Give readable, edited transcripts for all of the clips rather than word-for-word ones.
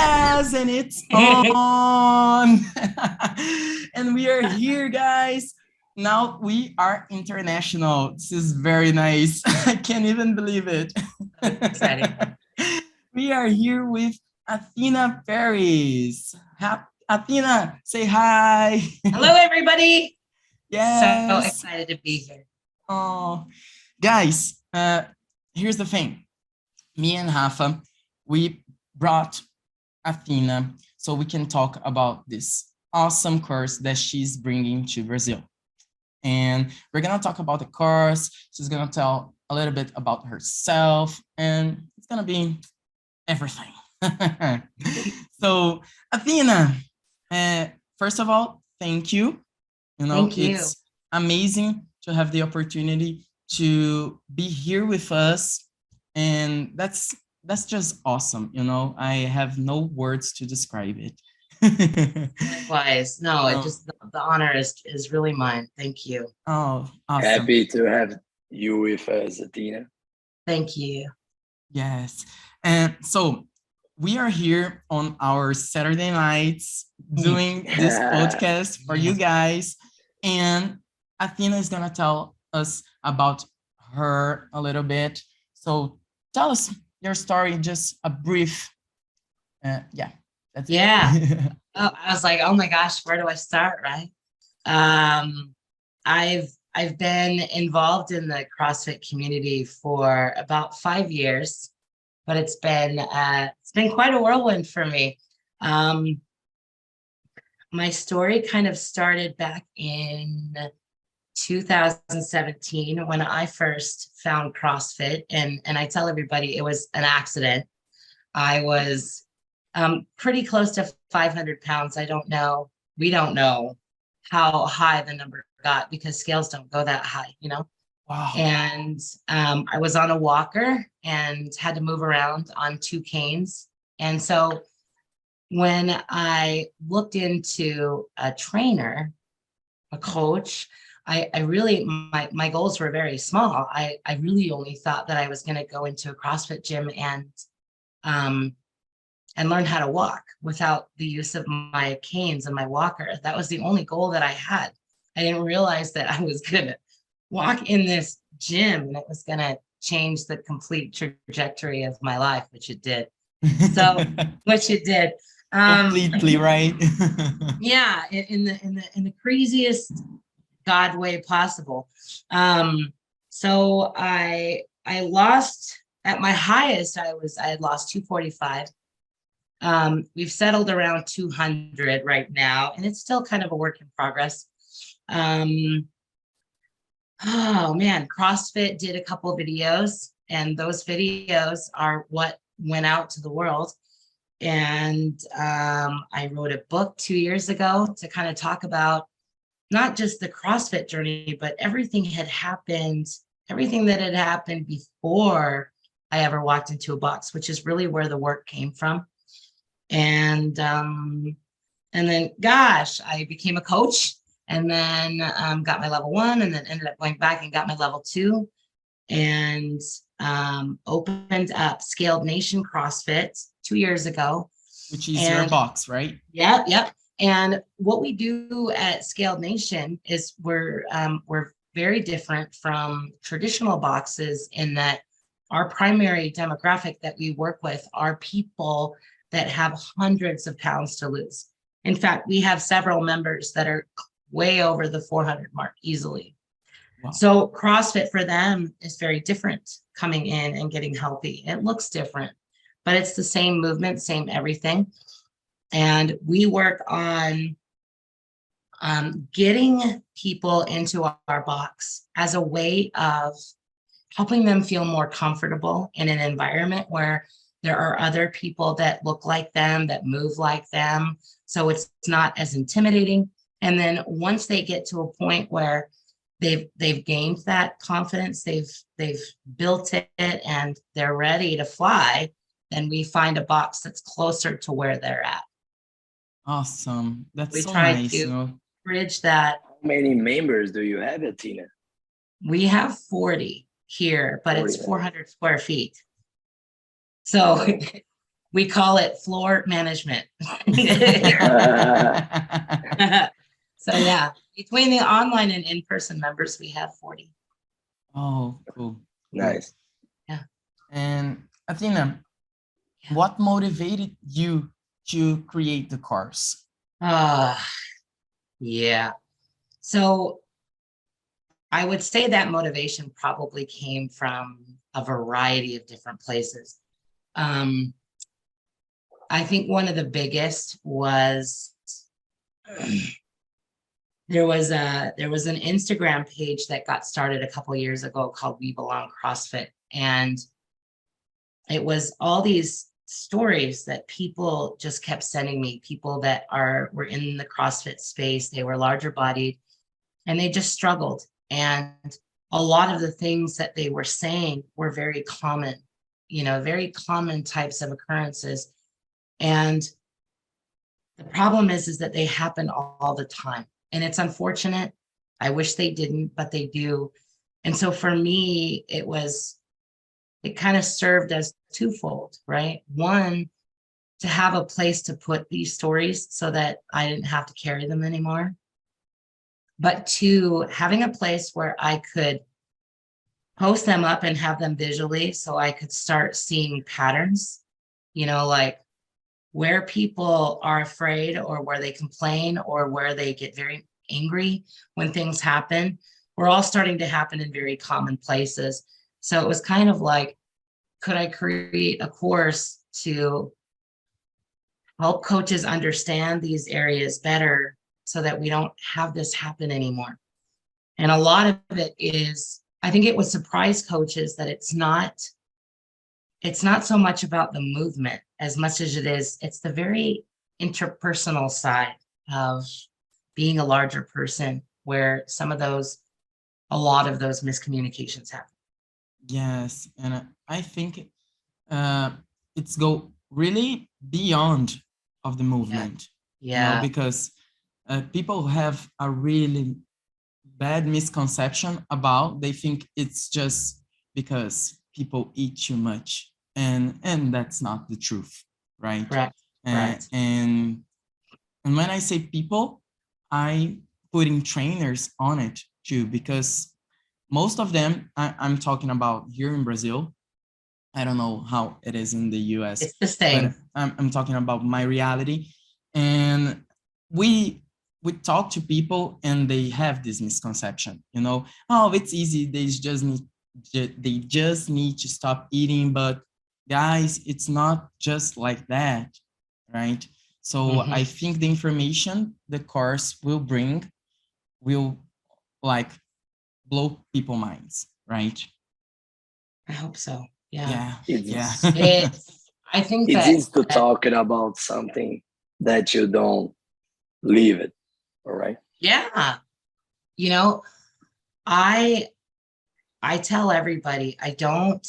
Yes, and it's on. And we are here, guys. Now we are international. This is very nice. I can't even believe it. Exciting. We are here with Athena Perez. Athena, say hi. Hello, everybody. So Yes. excited to be here. Oh, guys, here's the thing. Me and Rafa, we brought Athena so we can talk about this awesome course that she's bringing to Brazil. And we're going to talk about the course. She's going to tell a little bit about herself, and it's going to be everything. So, Athena, first of all, thank you. Thank you. It's amazing to have the opportunity to be here with us. And that's just awesome. I have no words to describe it. Likewise. No, it just the honor is really mine. Thank you. Oh, awesome. Happy to have you with us, Athena. Thank you. Yes. And so we are here on our Saturday nights doing this podcast for you guys. And Athena is going to tell us about her a little bit. So tell us your story, just a brief. That's it. I was like, oh my gosh, where do I start? Right. I've been involved in the CrossFit community for about 5 years, but it's been quite a whirlwind for me. My story kind of started back in 2017 when I first found CrossFit, and I tell everybody it was an accident. I was pretty close to 500 pounds. I don't know. We don't know how high the number got because scales don't go that high, Wow. And I was on a walker and had to move around on 2 canes. And so when I looked into a trainer, a coach, I really, my goals were very small. I really only thought that I was going to go into a CrossFit gym and learn how to walk without the use of my canes and my walker. That was the only goal that I had. I didn't realize that I was going to walk in this gym and it was going to change the complete trajectory of my life, which it did. Completely, right? Yeah, in the craziest God way possible. So I lost at my highest. I had lost 245. We've settled around 200 right now, and it's still kind of a work in progress. Oh man, CrossFit did a couple of videos, and those videos are what went out to the world. And I wrote a book 2 years ago to kind of talk about not just the CrossFit journey, but everything that had happened before I ever walked into a box, which is really where the work came from. And then, gosh, I became a coach, and then got my level 1, and then ended up going back and got my level 2, and opened up Scaled Nation CrossFit 2 years ago. Which is your box, right? Yep. And what we do at Scaled Nation is we're very different from traditional boxes in that our primary demographic that we work with are people that have hundreds of pounds to lose. In fact, we have several members that are way over the 400 mark easily. Wow. So CrossFit for them is very different coming in and getting healthy. It looks different, but it's the same movement, same everything. And we work on getting people into our box as a way of helping them feel more comfortable in an environment where there are other people that look like them, that move like them. So it's not as intimidating. And then once they get to a point where they've gained that confidence, they've built it, and they're ready to fly, then we find a box that's closer to where they're at. Awesome. That's we so try nice. to bridge that. How many members do you have, Athena? We have 40 here, but 40, it's 400 square feet. So We call it floor management. So yeah, between the online and in-person members, we have 40. Oh, cool. Nice. Yeah. And Athena, Yeah. what motivated you to create the course? Yeah. So I would say that motivation probably came from a variety of different places. I think one of the biggest was there was an Instagram page that got started a couple years ago called We Belong CrossFit, and it was all these stories that people just kept sending me, people that were in the CrossFit space. They were larger bodied and they just struggled, and a lot of the things that they were saying were very common, very common types of occurrences. And the problem is that they happen all the time. And it's unfortunate. I wish they didn't, but they do. And so for me, it kind of served as twofold, right? One, to have a place to put these stories so that I didn't have to carry them anymore. But two, having a place where I could post them up and have them visually so I could start seeing patterns, like where people are afraid or where they complain or where they get very angry when things happen, we're all starting to happen in very common places. So it was kind of like, could I create a course to help coaches understand these areas better so that we don't have this happen anymore? And a lot of it is, I think it would surprise coaches that it's not so much about the movement as much as it's the very interpersonal side of being a larger person where a lot of those miscommunications happen. Yes, and I think it's go really beyond of the movement. Yeah. Because people have a really bad misconception about, they think it's just because people eat too much, and that's not the truth, right? Correct. And when I say people, I putting trainers on it too, because most of them, I'm talking about here in Brazil. I don't know how it is in the US. It's the same. But I'm talking about my reality. And we talk to people and they have this misconception, oh, it's easy. They just need to stop eating. But guys, it's not just like that, right? So I think the information the course will bring will like blow people's minds, right? I hope so. Yeah. I think it's easy to talk about something that you don't live it. All right. Yeah. I tell everybody, I don't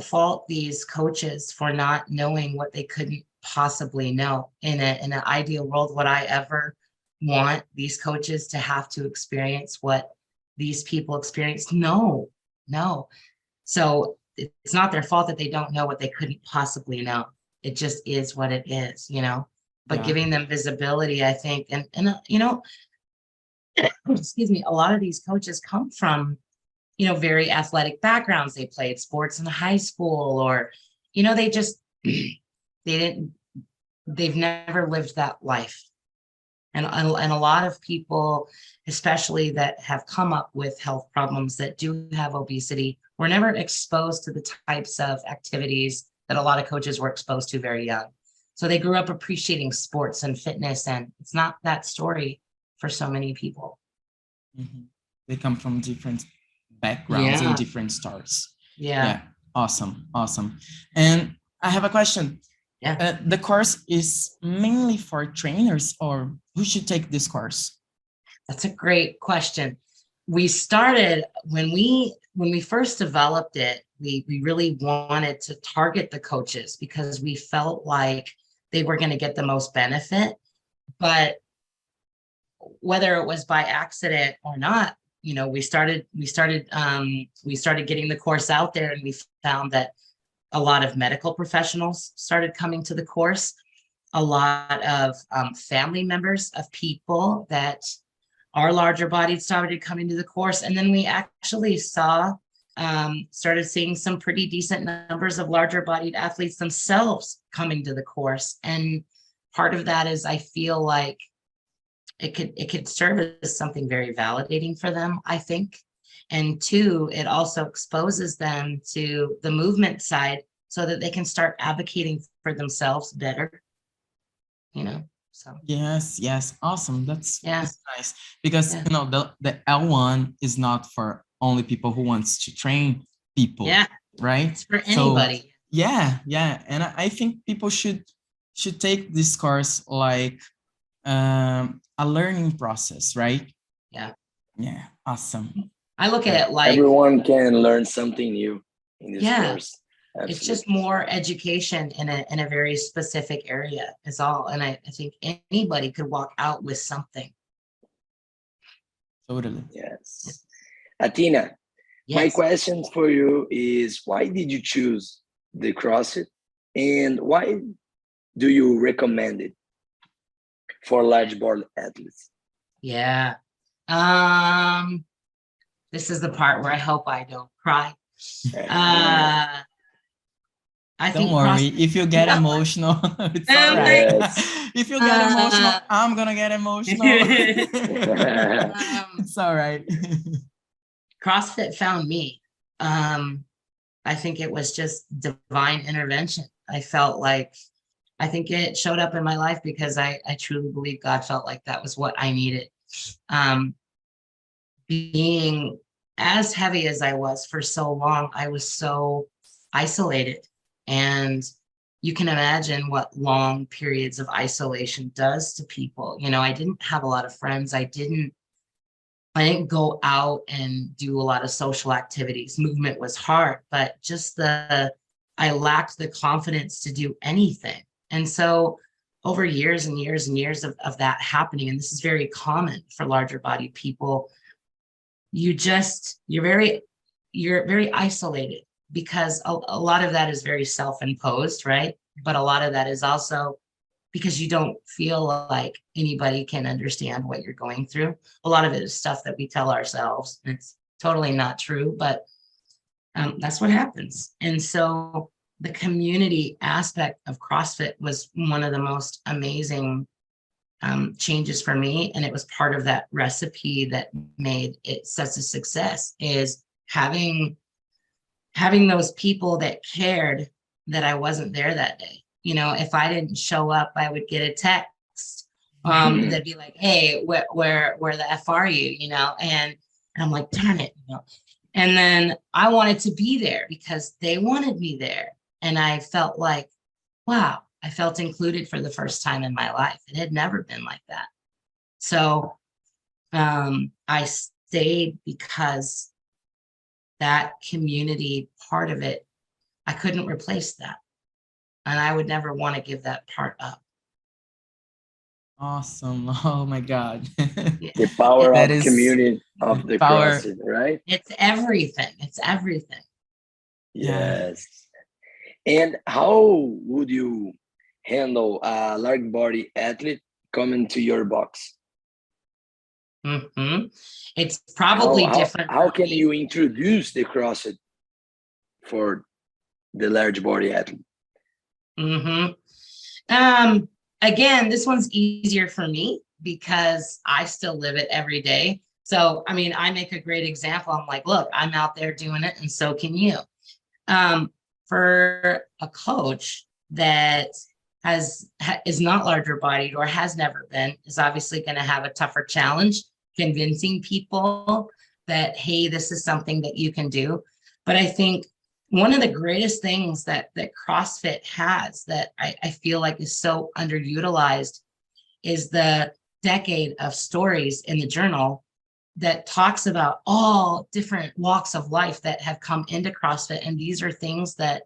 fault these coaches for not knowing what they couldn't possibly know. In an ideal world, would I ever want these coaches to have to experience what these people experienced? No. So it's not their fault that they don't know what they couldn't possibly know. It just is what it is, but giving them visibility, I think, and excuse me, a lot of these coaches come from, very athletic backgrounds. They played sports in high school, or, they've never lived that life. And a lot of people, especially that have come up with health problems that do have obesity, were never exposed to the types of activities that a lot of coaches were exposed to very young. So they grew up appreciating sports and fitness, and it's not that story for so many people. They come from different backgrounds and different stars. Yeah. Awesome. And I have a question. Yeah. The course is mainly for trainers, or who should take this course? That's a great question. We started when we first developed it, we really wanted to target the coaches because we felt like they were going to get the most benefit. But whether it was by accident or not, we started getting the course out there, and we found that a lot of medical professionals started coming to the course. A lot of family members of people that are larger bodied started coming to the course. And then we actually started seeing some pretty decent numbers of larger bodied athletes themselves coming to the course. And part of that is I feel like it could serve as something very validating for them, I think. And two, it also exposes them to the movement side so that they can start advocating for themselves better, so. Yes, awesome. That's nice, because the L1 is not for only people who wants to train people, right? It's for anybody. So, yeah, and I think people should take this course like a learning process, right? Yeah, awesome. I look at it like everyone can learn something new in this course. Absolutely. It's just more education in a very specific area is all. And I think anybody could walk out with something. Totally. Yes. Athena, my question for you is, why did you choose the CrossFit, and why do you recommend it for large body athletes? Yeah. This is the part where I hope I don't cry. Don't worry, if you get emotional, it's all right. If you get emotional, I'm gonna get emotional. It's all right. CrossFit found me. I think it was just divine intervention. I think it showed up in my life because I truly believe God felt like that was what I needed. Being as heavy as I was for so long, I was so isolated. And you can imagine what long periods of isolation does to people. I didn't have a lot of friends. I didn't go out and do a lot of social activities. Movement was hard, but I lacked the confidence to do anything. And so over years and years and years of that happening, and this is very common for larger bodied people, you're very isolated, because a lot of that is very self-imposed, right? But a lot of that is also because you don't feel like anybody can understand what you're going through. A lot of it is stuff that we tell ourselves. It's totally not true, but that's what happens. And so the community aspect of CrossFit was one of the most amazing changes for me. And it was part of that recipe that made it such a success, is having those people that cared that I wasn't there that day. If I didn't show up, I would get a text that'd be like, hey, where the F are you? And I'm like, darn it. And then I wanted to be there because they wanted me there. And I felt like, wow, I felt included for the first time in my life. It had never been like that. So I stayed because that community part of it, I couldn't replace that. And I would never want to give that part up. Awesome. Oh my God. The power of community of the CrossFit, right? It's everything. It's everything. Yes. And how would you handle a large body athlete coming to your box? It's probably different. How can you introduce the CrossFit for the large body athlete? Again, this one's easier for me because I still live it every day. So, I make a great example. I'm like, look, I'm out there doing it, and so can you. For a coach that is not larger bodied or has never been, is obviously going to have a tougher challenge convincing people that, hey, this is something that you can do. But I think one of the greatest things that CrossFit has that I feel like is so underutilized is the decade of stories in the journal that talks about all different walks of life that have come into CrossFit. And these are things that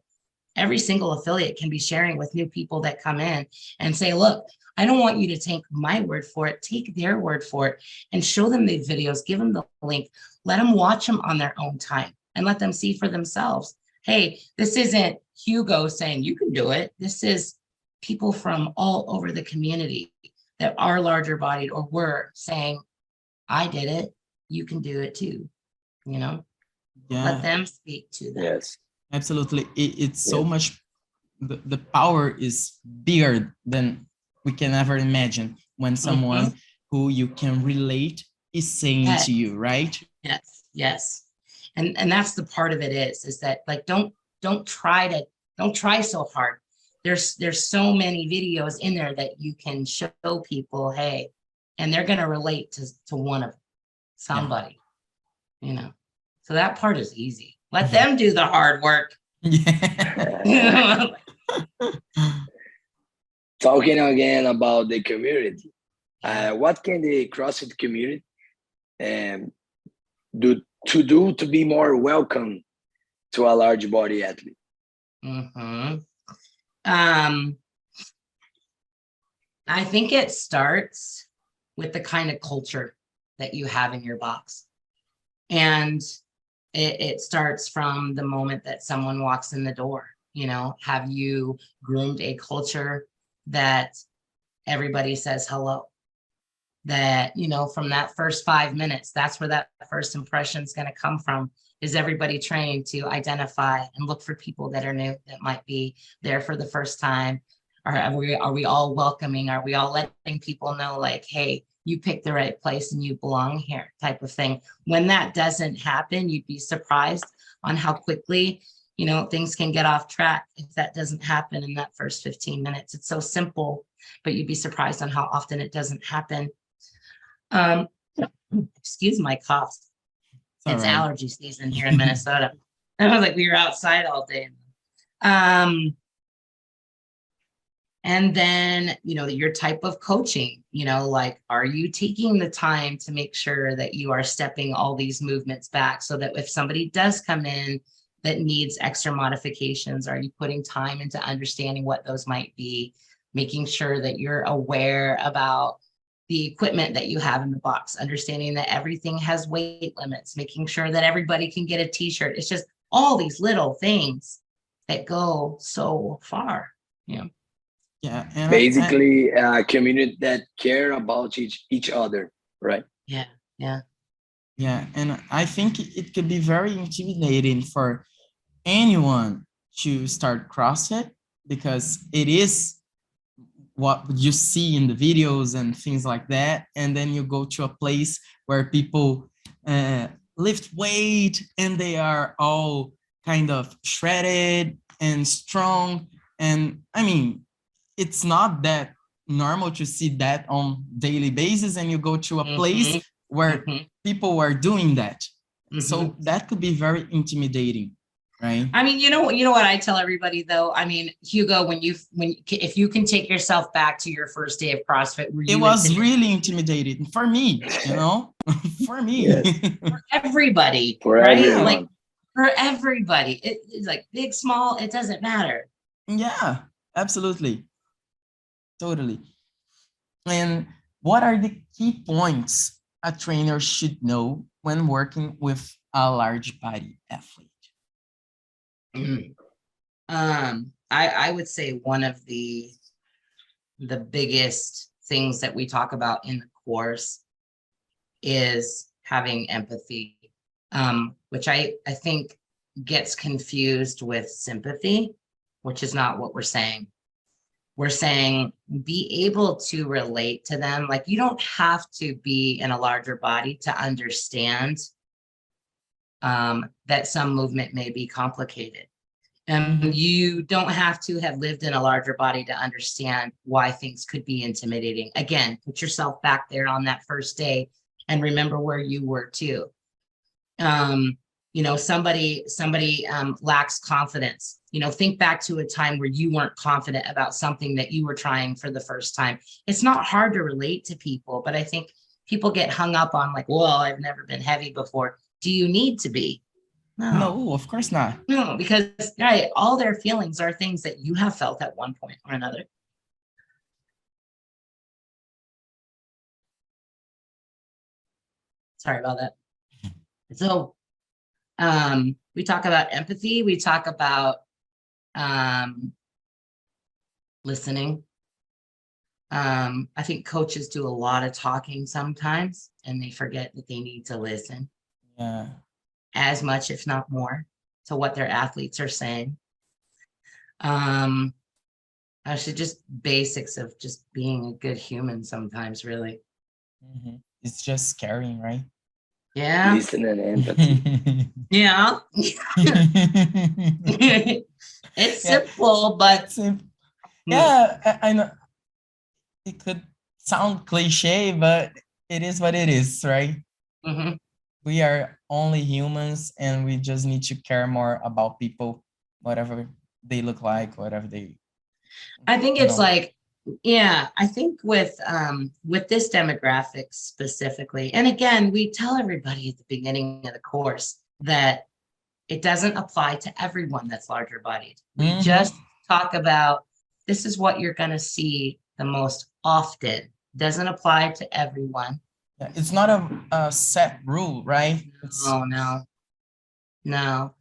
every single affiliate can be sharing with new people that come in and say, look, I don't want you to take my word for it, take their word for it, and show them the videos, give them the link, let them watch them on their own time and let them see for themselves hey, this isn't Hugo saying you can do it. This is people from all over the community that are larger bodied or were saying, I did it, you can do it too, you know? Yeah. Let them speak to them. Yes. Absolutely. It's so much, the power is bigger than we can ever imagine when someone who you can relate is saying to you, right? Yes, yes. And that's the part of it is that like, don't try so hard. There's so many videos in there that you can show people, hey, and they're going to relate to one of somebody, you know? So that part is easy. Let them do the hard work. Yeah. Talking again about the community, what can the CrossFit community do to be more welcome to a large body athlete? I think it starts with the kind of culture that you have in your box. And it starts from the moment that someone walks in the door. You know, have you groomed a culture that everybody says hello? That, you know, from that first 5 minutes, that's where that first impression is going to come from. Is everybody trained to identify and look for people that are new, that might be there for the first time? Or are we all welcoming? Are we all letting people know, like, hey, you picked the right place and you belong here, type of thing? When that doesn't happen, you'd be surprised on how quickly, you know, things can get off track if that doesn't happen in that first 15 minutes. It's so simple, but you'd be surprised on how often it doesn't happen. Excuse my cough. It's right. allergy season here in Minnesota. I was like, we were outside all day. And then, you know, your type of coaching, you know, like, are you taking the time to make sure that you are stepping all these movements back so that if somebody does come in that needs extra modifications, are you putting time into understanding what those might be, making sure that you're aware about the equipment that you have in the box, understanding that everything has weight limits, making sure that everybody can get a t-shirt. It's just all these little things that go so far, you know? Yeah. And basically a community that care about each other, right? Yeah. Yeah. Yeah. And I think it could be very intimidating for anyone to start CrossFit because it is what you see in the videos and things like that. And then you go to a place where people lift weight and they are all kind of shredded and strong. And I mean, it's not that normal to see that on daily basis, and you go to a place where people are doing that. So that could be very intimidating, right? I mean, you know what I tell everybody though? I mean, Hugo, if you can take yourself back to your first day of CrossFit, it was really intimidating for me, you know, for me. For everybody, for right? everyone. Like for everybody, it's like big, small, it doesn't matter. Yeah, absolutely. Totally. And what are the key points a trainer should know when working with a large body athlete? I would say one of the biggest things that we talk about in the course is having empathy, which I think gets confused with sympathy, which is not what we're saying. We're saying be able to relate to them. Like, you don't have to be in a larger body to understand that some movement may be complicated. And you don't have to have lived in a larger body to understand why things could be intimidating. Again, put yourself back there on that first day and remember where you were too. You know, somebody lacks confidence. You know, think back to a time where you weren't confident about something that you were trying for the first time. It's not hard to relate to people, but I think people get hung up on like, well, I've never been heavy before. Do you need to be? No, of course not. No, because right, all their feelings are things that you have felt at one point or another. Sorry about that. So, We talk about empathy. We talk about listening. I think coaches do a lot of talking sometimes, and they forget that they need to listen. Yeah. As much, if not more, to what their athletes are saying. Actually, just basics of just being a good human sometimes, really. Mm-hmm. It's just caring, right? Yeah. Listen and empathy. Yeah. It's simple, but yeah, I know it could sound cliche, but it is what it is, right? Mm-hmm. We are only humans, and we just need to care more about people, whatever they look like, whatever they. I think it's like, yeah, I think with this demographic specifically, and again, we tell everybody at the beginning of the course that it doesn't apply to everyone that's larger bodied. We just talk about this is what you're going to see the most often. Doesn't apply to everyone. Yeah, it's not a set rule, right? No.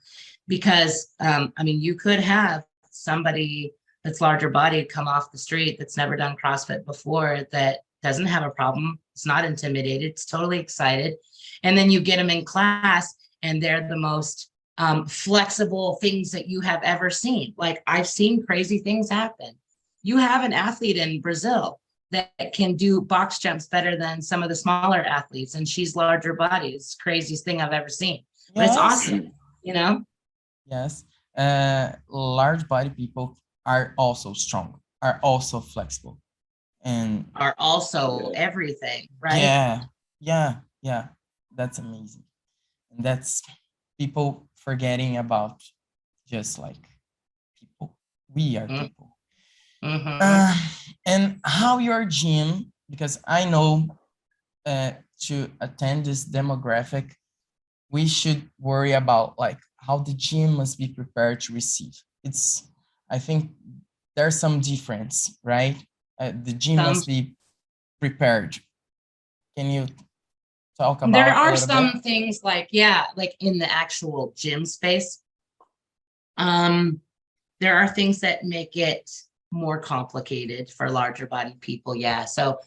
Because, I mean, you could have somebody that's larger bodied come off the street that's never done CrossFit before that doesn't have a problem. It's not intimidated. It's totally excited. And then you get them in class and they're the most flexible things that you have ever seen. Like I've seen crazy things happen. You have an athlete in Brazil that can do box jumps better than some of the smaller athletes, and she's larger body. It's the craziest thing I've ever seen. But it's awesome, you know? Yes. Large body people are also strong, are also flexible, and are also everything, right? Yeah. That's amazing. And that's people forgetting about just like people. We are people. And how your gym, because I know to attend this demographic, we should worry about like how the gym must be prepared to receive. I think there's some difference, right? The gym must be prepared. Can you talk about there are a some bit? things like, yeah, like in the actual gym space. There are things that make it more complicated for larger bodied people. Yeah. So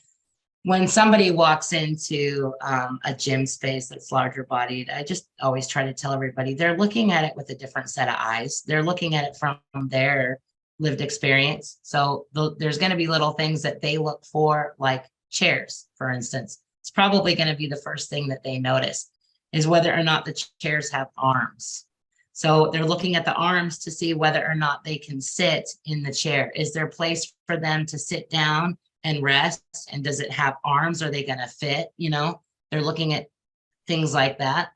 when somebody walks into a gym space that's larger bodied, I just always try to tell everybody they're looking at it with a different set of eyes. They're looking at it from their lived experience. So there's going to be little things that they look for, like chairs, for instance. It's probably going to be the first thing that they notice is whether or not the chairs have arms. So they're looking at the arms to see whether or not they can sit in the chair. Is there a place for them to sit down and rest? And does it have arms? Are they going to fit? You know, they're looking at things like that.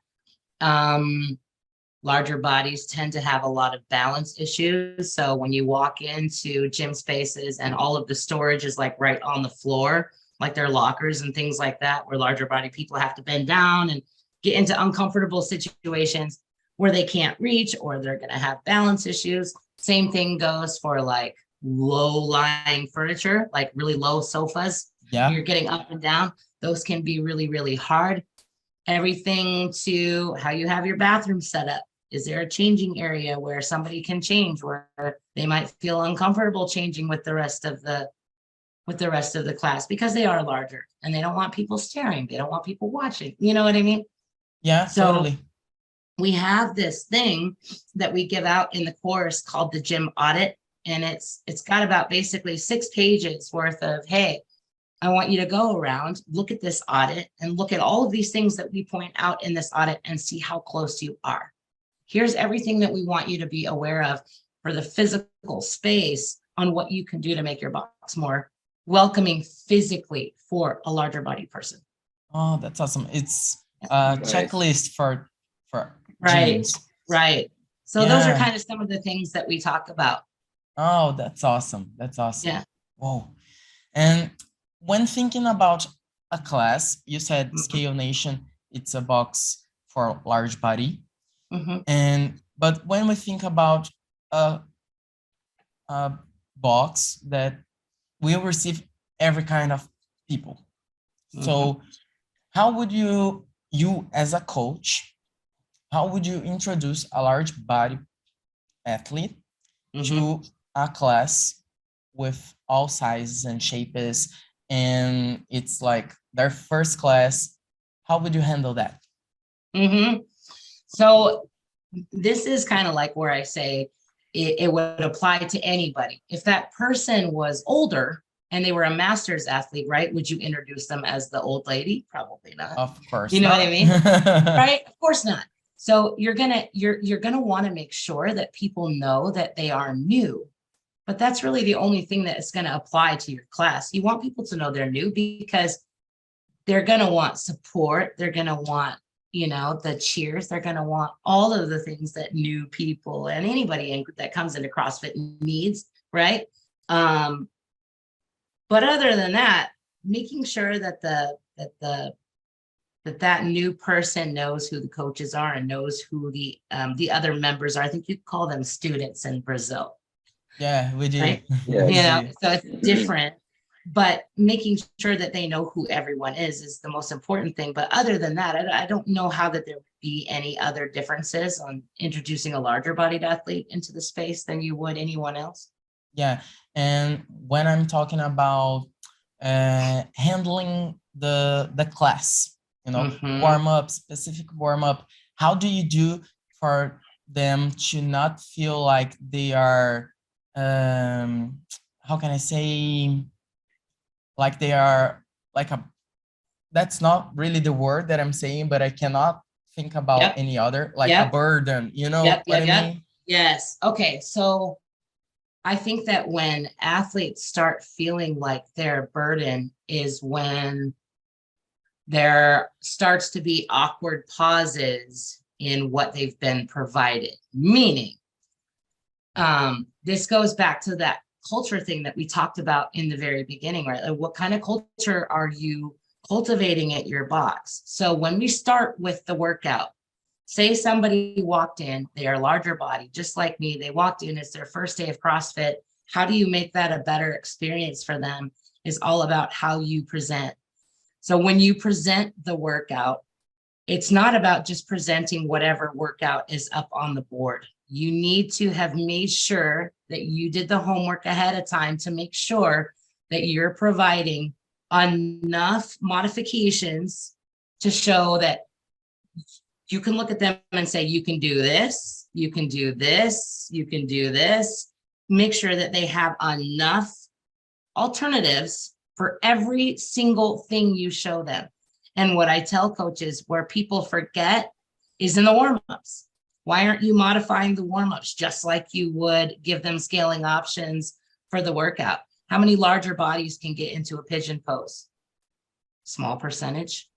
Larger bodies tend to have a lot of balance issues. So when you walk into gym spaces and all of the storage is like right on the floor, like their lockers and things like that, where larger body people have to bend down and get into uncomfortable situations where they can't reach, or they're going to have balance issues. Same thing goes for like low lying furniture, like really low sofas. Yeah. You're getting up and down. Those can be really, really hard. Everything to how you have your bathroom set up. Is there a changing area where somebody can change, where they might feel uncomfortable changing with the rest of the class because they are larger and they don't want people staring. They don't want people watching. You know what I mean? Yeah, so totally. We have this thing that we give out in the course called the gym audit. And it's got about basically 6 pages worth of, hey, I want you to go around, look at this audit and look at all of these things that we point out in this audit and see how close you are. Here's everything that we want you to be aware of for the physical space on what you can do to make your box more welcoming physically for a larger body person. Oh, that's awesome. It's a checklist for gyms. Right. So those are kind of some of the things that we talk about. Oh, that's awesome. That's awesome. Yeah. Whoa. And when thinking about a class, you said Scale Nation, it's a box for large body. But when we think about a box that will receive every kind of people. So how would you as a coach, how would you introduce a large body athlete to a class with all sizes and shapes, and it's like their first class? How would you handle that? So this is kind of like where I say it would apply to anybody. If that person was older and they were a master's athlete, right? Would you introduce them as the old lady? Probably not. Of course. You know not. what I mean? Right? Of course not. So you're gonna want to make sure that people know that they are new. But that's really the only thing that is going to apply to your class. You want people to know they're new because they're going to want support. They're going to want, you know, the cheers. They're going to want all of the things that new people and anybody that comes into CrossFit needs, right? But other than that, making sure that that new person knows who the coaches are and knows who the other members are. I think you call them students in Brazil. Yeah, we do. Right? Yes. You know, so it's different, but making sure that they know who everyone is the most important thing. But other than that, I don't know how that there would be any other differences on introducing a larger bodied athlete into the space than you would anyone else. Yeah, and when I'm talking about handling the class, you know, warm up, specific warm up, how do you do for them to not feel like they are how can I say, like they are like a, that's not really the word that I'm saying, but I cannot think about any other, like a burden, you know what I mean? Yes. Okay. So I think that when athletes start feeling like their burden is when there starts to be awkward pauses in what they've been provided, meaning this goes back to that culture thing that we talked about in the very beginning, right? Like, what kind of culture are you cultivating at your box? So when we start with the workout, say somebody walked in, they are larger body, just like me. They walked in, it's their first day of CrossFit. How do you make that a better experience for them is all about how you present. So when you present the workout, it's not about just presenting whatever workout is up on the board. You need to have made sure that you did the homework ahead of time to make sure that you're providing enough modifications to show that you can look at them and say, you can do this, you can do this, you can do this. Make sure that they have enough alternatives for every single thing you show them. And what I tell coaches, where people forget is in the warm-ups. Why aren't you modifying the warm-ups just like you would give them scaling options for the workout? How many larger bodies can get into a pigeon pose? Small percentage.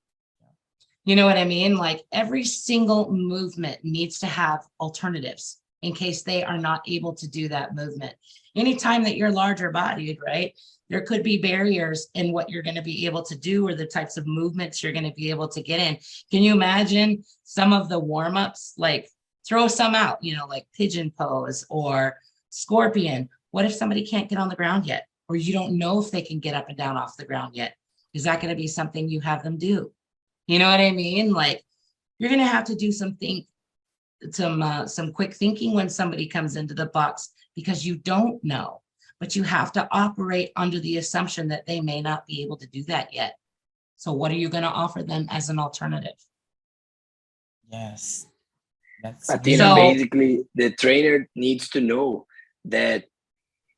You know what I mean? Like every single movement needs to have alternatives in case they are not able to do that movement. Anytime that you're larger bodied, right? There could be barriers in what you're going to be able to do or the types of movements you're going to be able to get in. Can you imagine some of the warm-ups, like throw some out, you know, like pigeon pose or scorpion? What if somebody can't get on the ground yet? Or you don't know if they can get up and down off the ground yet? Is that going to be something you have them do? You know what I mean? Like you're going to have to do some quick thinking when somebody comes into the box because you don't know, but you have to operate under the assumption that they may not be able to do that yet. So what are you going to offer them as an alternative? Yes. Athena, basically, the trainer needs to know that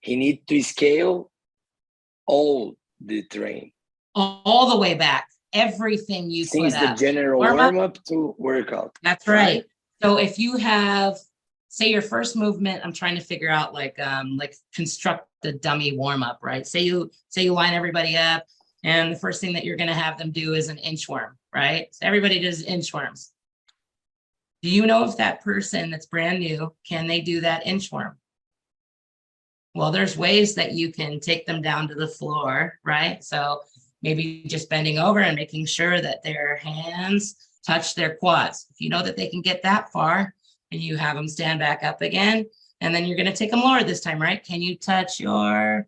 he needs to scale all the terrain. All the way back. Everything you Since put the up. general warm-up to workout. That's right. So if you have, say your first movement, I'm trying to figure out like construct the dummy warm-up, right? Say you line everybody up and the first thing that you're going to have them do is an inchworm, right? So everybody does inchworms. Do you know if that person that's brand new, can they do that inchworm? Well, there's ways that you can take them down to the floor, right? So maybe just bending over and making sure that their hands touch their quads. If you know that they can get that far and you have them stand back up again, and then you're going to take them lower this time, right? Can you touch your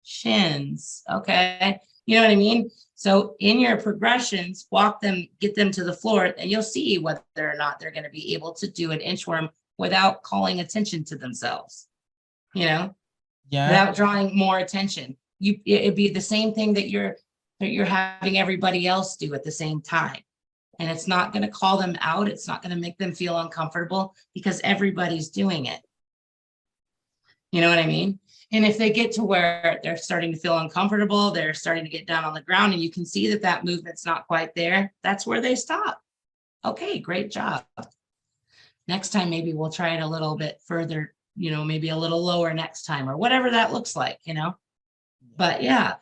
shins? Okay. You know what I mean? So in your progressions, walk them, get them to the floor, and you'll see whether or not they're going to be able to do an inchworm without calling attention to themselves, you know, without drawing more attention. It'd be the same thing that you're having everybody else do at the same time. And it's not going to call them out. It's not going to make them feel uncomfortable because everybody's doing it. You know what I mean? And if they get to where they're starting to feel uncomfortable, they're starting to get down on the ground, and you can see that that movement's not quite there, that's where they stop. Okay, great job. Next time, maybe we'll try it a little bit further, you know, maybe a little lower next time, or whatever that looks like, you know? But yeah,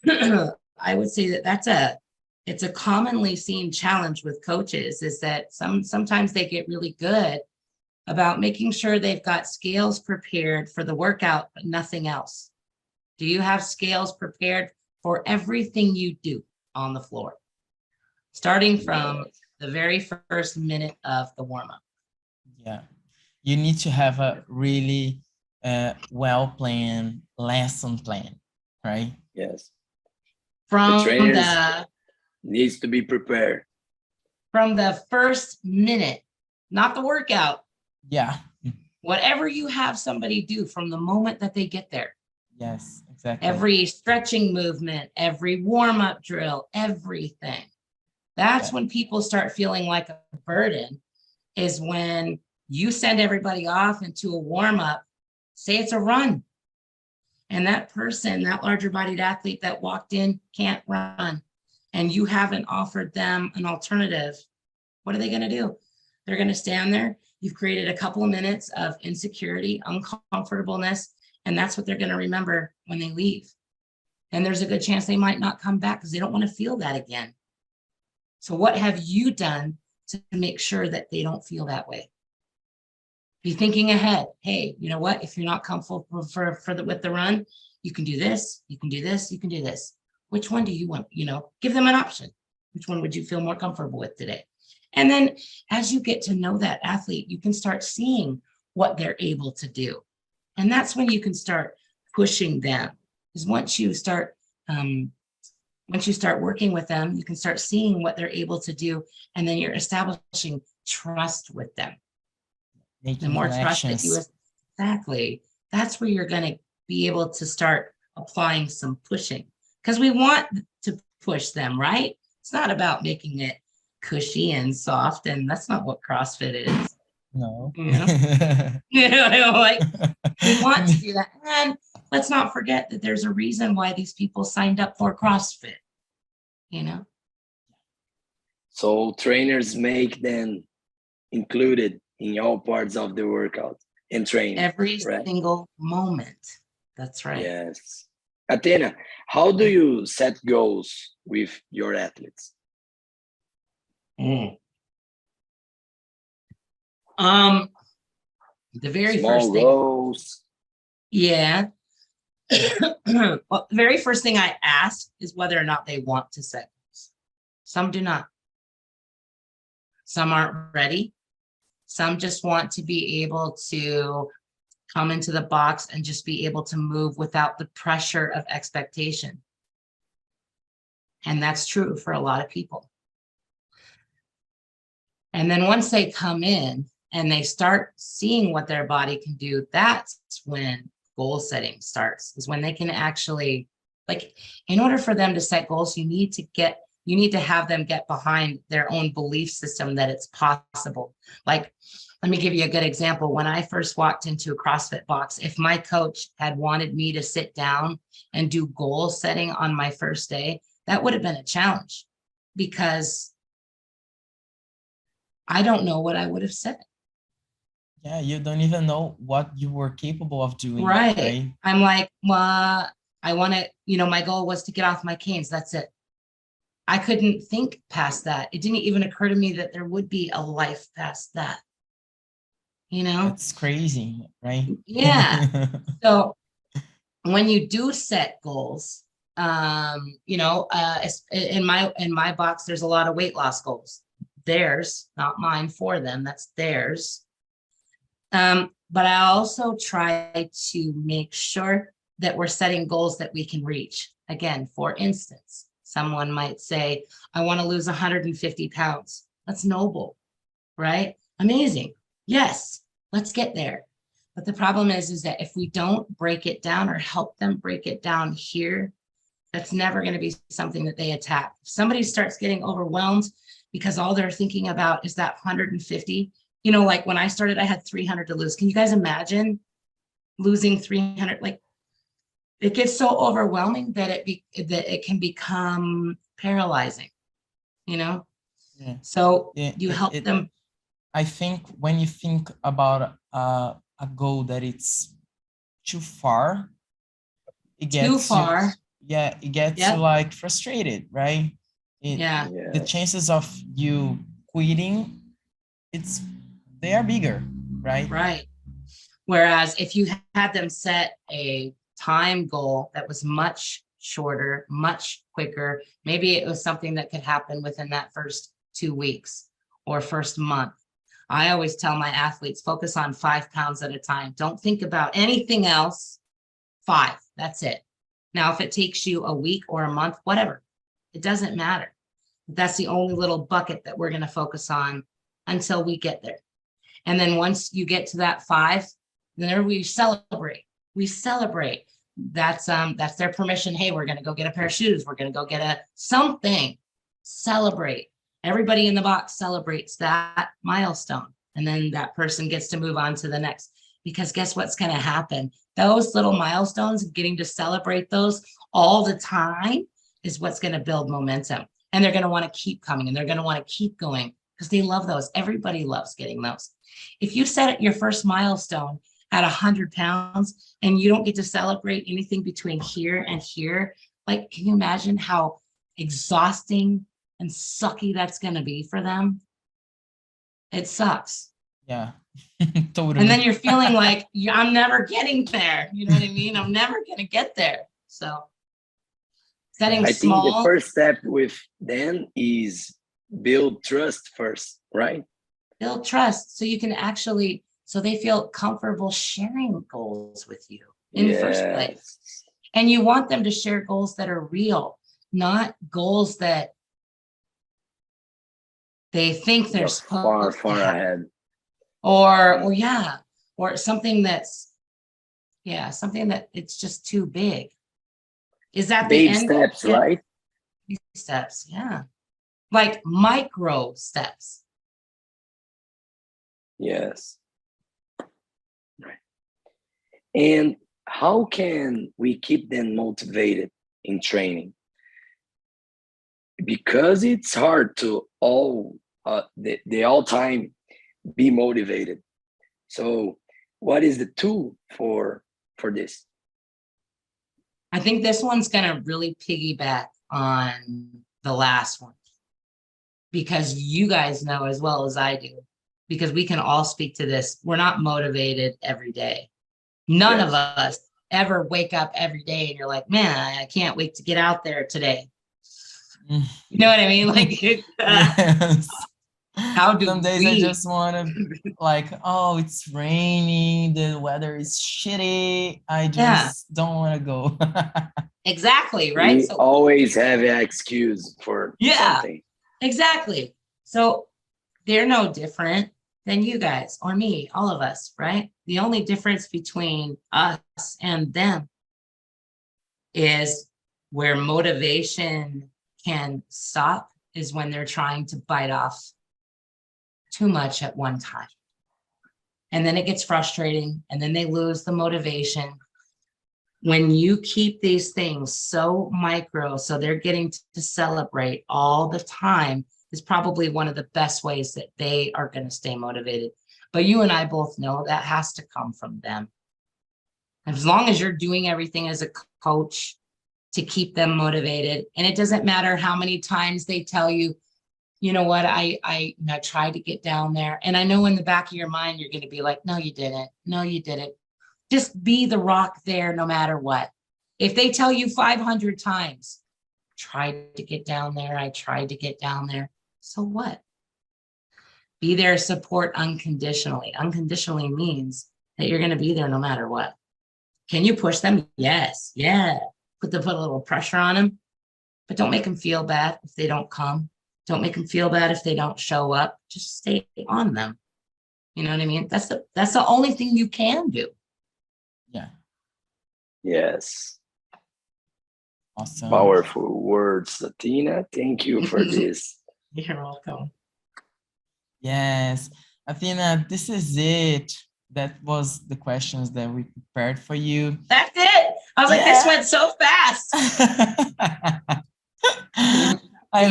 I would say that it's a commonly seen challenge with coaches, is that sometimes they get really good about making sure they've got scales prepared for the workout, but nothing else. Do you have scales prepared for everything you do on the floor? Starting from the very first minute of the warm-up. Yeah. You need to have a really well-planned lesson plan, right? Yes. From the trainers needs to be prepared. From the first minute, not the workout. Yeah. Whatever you have somebody do from the moment that they get there. Yes, exactly. Every stretching movement, every warm-up drill, everything. That's when people start feeling like a burden, is when you send everybody off into a warm-up, say it's a run, and that person, that larger bodied athlete that walked in can't run, and you haven't offered them an alternative. What are they going to do? They're going to stand there. You've created a couple of minutes of insecurity, uncomfortableness, and that's what they're going to remember when they leave. And there's a good chance they might not come back because they don't want to feel that again. So what have you done to make sure that they don't feel that way? Be thinking ahead. Hey, you know what? If you're not comfortable with the run, you can do this, you can do this, you can do this. Which one do you want? You know, give them an option. Which one would you feel more comfortable with today? And then as you get to know that athlete, you can start seeing what they're able to do. And that's when you can start pushing them. Because once you start working with them, you can start seeing what they're able to do. And then you're establishing trust with them. The more trust that you, exactly, that's where you're going to be able to start applying some pushing. Because we want to push them, right? It's not about making it cushy and soft, and that's not what CrossFit is. No. You know, like, we want to do that. And let's not forget that there's a reason why these people signed up for CrossFit, you know? So trainers make them included in all parts of the workout and training. Every single moment. That's right. Yes. Athena, how do you set goals with your athletes? The very Small first thing. Goals. Yeah. Well, the very first thing I ask is whether or not they want to set goals. Some do not. Some aren't ready. Some just want to be able to come into the box and just be able to move without the pressure of expectation. And that's true for a lot of people. And then once they come in and they start seeing what their body can do, that's when goal setting starts, is when they can actually, like, in order for them to set goals, you need to have them get behind their own belief system that it's possible. Like, let me give you a good example. When I first walked into a CrossFit box, if my coach had wanted me to sit down and do goal setting on my first day, that would have been a challenge, because I don't know what I would have said. Yeah, you don't even know what you were capable of doing. Right. I'm like, well, I want to, my goal was to get off my canes. That's it. I couldn't think past that. It didn't even occur to me that there would be a life past that. It's crazy, right? Yeah. So when you do set goals, in my box, there's a lot of weight loss goals. Theirs, not mine, for them. That's theirs. But I also try to make sure that we're setting goals that we can reach. Again, for instance, someone might say, I want to lose 150 pounds. That's noble, right? Amazing. Yes, let's get there. But the problem is that if we don't break it down or help them break it down here, that's never going to be something that they attack. If somebody starts getting overwhelmed because all they're thinking about is that 150, you know, like when I started, I had 300 to lose. Can you guys imagine losing 300? Like, it gets so overwhelming that it can become paralyzing, you know? Yeah. So Yeah, you help them. I think when you think about a goal that it's too far, it gets Too far. it gets you Yep. like frustrated, right? Yeah. The chances of you quitting, they are bigger, right? Right. Whereas if you had them set a time goal that was much shorter, much quicker, maybe it was something that could happen within that first 2 weeks or first month. I always tell my athletes, focus on 5 pounds at a time. Don't think about anything else. 5, that's it. Now, if it takes you a week or a month, whatever, it doesn't matter. That's the only little bucket that we're going to focus on until we get there. And then once you get to that 5, then we celebrate. We celebrate. That's their permission. Hey, we're going to go get a pair of shoes. We're going to go get something. Celebrate. Everybody in the box celebrates that milestone. And then that person gets to move on to the next. Because guess what's going to happen? Those little milestones, getting to celebrate those all the time is what's going to build momentum. And they're going to want to keep coming, and they're going to want to keep going because they love those. Everybody loves getting those. If you set your first milestone at 100 pounds and you don't get to celebrate anything between here and here, like, can you imagine how exhausting and sucky that's going to be for them? It sucks. Yeah, totally. And then you're feeling like, I'm never getting there. You know what I mean? I'm never going to get there. So setting I small. think the first step with them is build trust first, right? Build trust so you can actually, so they feel comfortable sharing goals with you in the first place. And you want them to share goals that are real, not goals that they think they're supposed far ahead. Or something that's, something that it's just too big. Is that the end? Baby steps, right? Baby steps, yeah. Like micro steps. Yes. Right. And how can we keep them motivated in training? Because it's hard to all time be motivated. So what is the tool for this? I think this one's going to really piggyback on the last one, because you guys know as well as I do, because we can all speak to this. We're not motivated every day. None of us ever wake up every day and you're like, man, I can't wait to get out there today. You know what I mean? Like, yes. How do some days I just want to, like, oh, it's raining, the weather is shitty, I just don't want to go. Exactly, right? We always have an excuse for something. Exactly. So they're no different than you guys or me, all of us, right? The only difference between us and them is where motivation can stop is when they're trying to bite off too much at one time. And then it gets frustrating, and then they lose the motivation. When you keep these things so micro, so they're getting to celebrate all the time, is probably one of the best ways that they are going to stay motivated. But you and I both know that has to come from them. As long as you're doing everything as a coach to keep them motivated, and it doesn't matter how many times they tell you, you know what, I tried to get down there. And I know in the back of your mind, you're going to be like, no, you didn't. No, you didn't. Just be the rock there no matter what. If they tell you 500 times, tried to get down there, I tried to get down there. So what? Be there, support unconditionally. Unconditionally means that you're going to be there no matter what. Can you push them? Yes. Yeah. put a little pressure on them, but don't make them feel bad if they don't come. Don't make them feel bad if they don't show up. Just stay on them. You know what I mean? That's the only thing you can do. Yeah. Yes. Awesome. Powerful words, Athena. Thank you for this. You're welcome. Yes. Athena, this is it. That was the questions that we prepared for you. That's it. I was like, this went so fast. I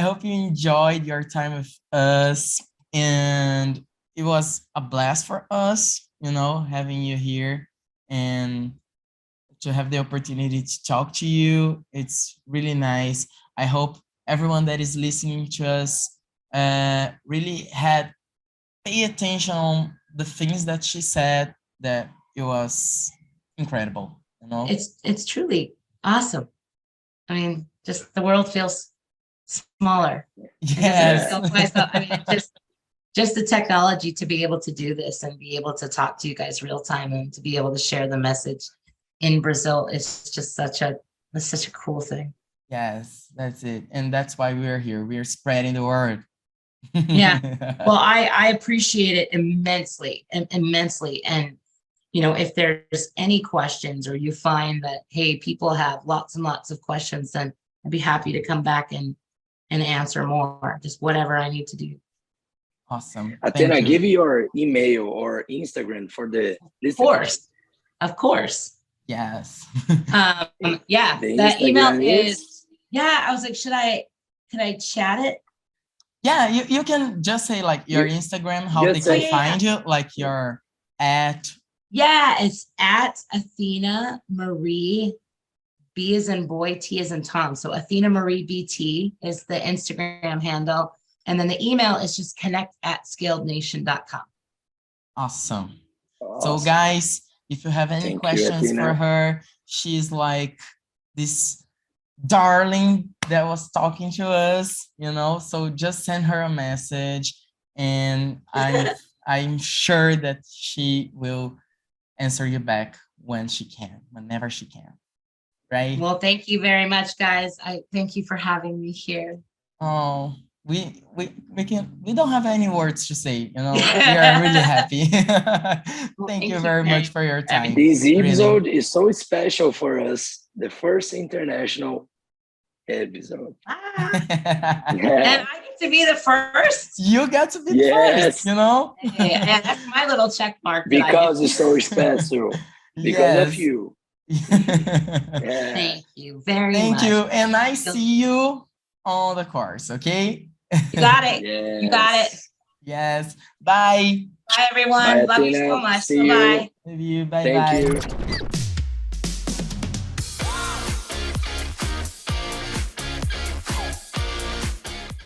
hope you enjoyed your time with us, and it was a blast for us, having you here and to have the opportunity to talk to you. It's really nice. I hope everyone that is listening to us really had pay attention on the things that she said, that it was incredible. It's truly awesome. I mean, just the world feels smaller. Yes. I mean, just the technology to be able to do this and be able to talk to you guys real time and to be able to share the message in Brazil is just such a cool thing. Yes, that's it. And that's why we're here. We're spreading the word. Yeah. Well, I appreciate it immensely. And if there's any questions, or you find that, hey, people have lots and lots of questions, then I'd be happy to come back and answer more, just whatever I need to do. Awesome. Athena, give your email or Instagram for the listeners. Of course. Yes. Yeah, that email is, I was like, could I chat it? Yeah, you can just say like your Instagram, how they can find you, like your at. Yeah, it's at Athena Marie, B as in boy, T as in Tom. So Athena Marie BT is the Instagram handle. And then the email is just connect@scalednation.com. Awesome. So guys, if you have any questions for her, she's like this darling that was talking to us, so just send her a message, and I'm sure that she will answer you back whenever she can. Right? Well, thank you very much, guys. I thank you for having me here. Oh, we don't have any words to say, we are really happy. Thank you very much for your time. This episode is so special for us, the first international episode. And I get to be the first. You got to be the first, Yeah, that's my little check mark. Because it's so special. Because of you. Thank you very much. Thank you. And I see you on the course, okay? You got it. Yes. You got it. Yes. Bye. Bye, everyone. Bye, Love Athena. you so much. See Bye-bye. Love you. Bye. Thank you.